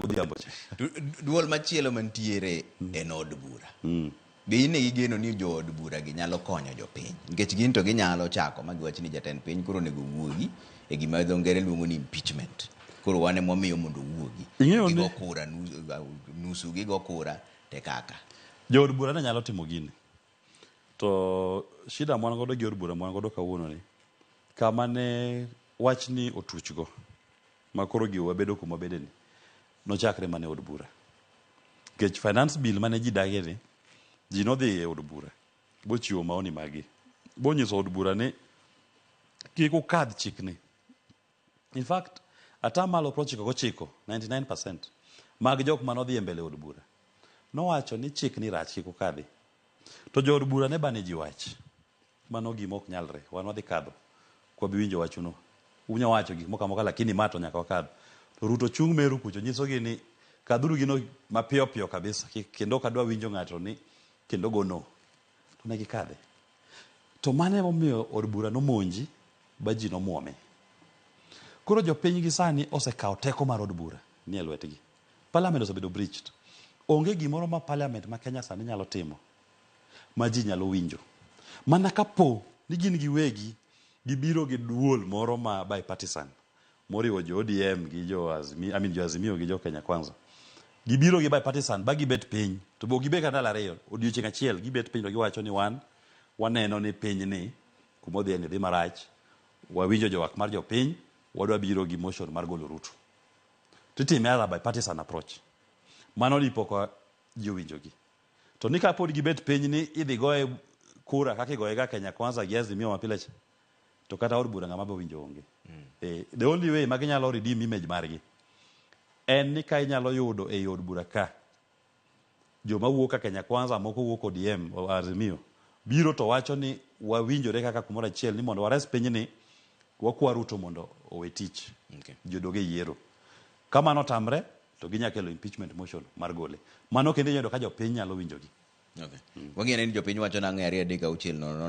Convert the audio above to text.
godhiambo cha. Duol machielo mantiere en od bura. Be in igeno ni jo od bura gi nyalo konyo jopiny nikech gin to ginyalo chako ma giwach ni jatend piny koro nego wuogi e gima dho ngere luongo ni impeachment. Koro wane momiyo mondo wuogi. Gigo kura nusu gigo kura te kaka. Jo od bura ne nyalo timo gini. To shida mwan godo gi od bura mwan godo kawuono ni. Kama ne wach ni otuchgo. Ma koro giwa bedo kuma bedeni. Nochakre mane od bura. Kech finance bill mane ji dage ni ji nodhi e od bura bochiwo maoni magi bonyiso od bura ni kik ukadh chikni. In fact atamalo 99% mag jok manodhi e mbele od bura nowacho ni chik ni rach kik ukadhi. To jo od bura ne bane ji wach mano gima ok nyalre wan wadhi kadho kwa biwinjo wachuno unya wacho gik moka lakini mato nyaka wakadho. To Ruto chung Meru kucho nyiso gi ni kadhuru gino mapiyo piyo kabisa kendo kadwa winjo ng'ato ni kendo gono to ne gikadhe. To mane momiyo od bura nomonji ba ji nomuome. Koro jopiny gi sani osekawo teko mar od bura ni e lwetgi. Parliament osebedo breached. Onge gimoro ma parliament ma Kenya sani nyalo timo ma ji nyalo winjo. Mana kapo ni gin giwegi gibiro gi duol moro ma bipartisan moriwo jo ODM gi jo Azimio gi jo Kenya Kwanza. Gibiro gi bipartisan ba gibet piny to bo gibet kata ariyo odiochieng' achiel gibet piny to giwacho ni waneno ni piny ni kuma odhi ni dhi marach wawinjo jowak mar jopiny wadwa biro gi motion mar golo Ruto. Titime as a bipartisan approach. Mano dipo ka ji owinjogi. To ni kapod gibet piny ni idhi goye kura kaka igoye ga Kenya Kwanza gi Azimio mapile cha to kata od bura ng'ama bowinjo onge. The only way ma ginyalo redeem image margi en ni ka inyalo yudo e od bura ka joma wuok ka Kenya Kwanza moko wuok ODM o Azimio biro to wacho ni wawinjore kaka kumoro achiel ni mondo wares piny ni wakwa Ruto mondo owe tich. Jodoge yiero. Kama no tamre to ginyakelo impeachment motion mar gole. Mano kendo yudo ka jopiny nyalo winjogi. Wang'eyo ni jopiny wacho nang'e 2 3 6 nono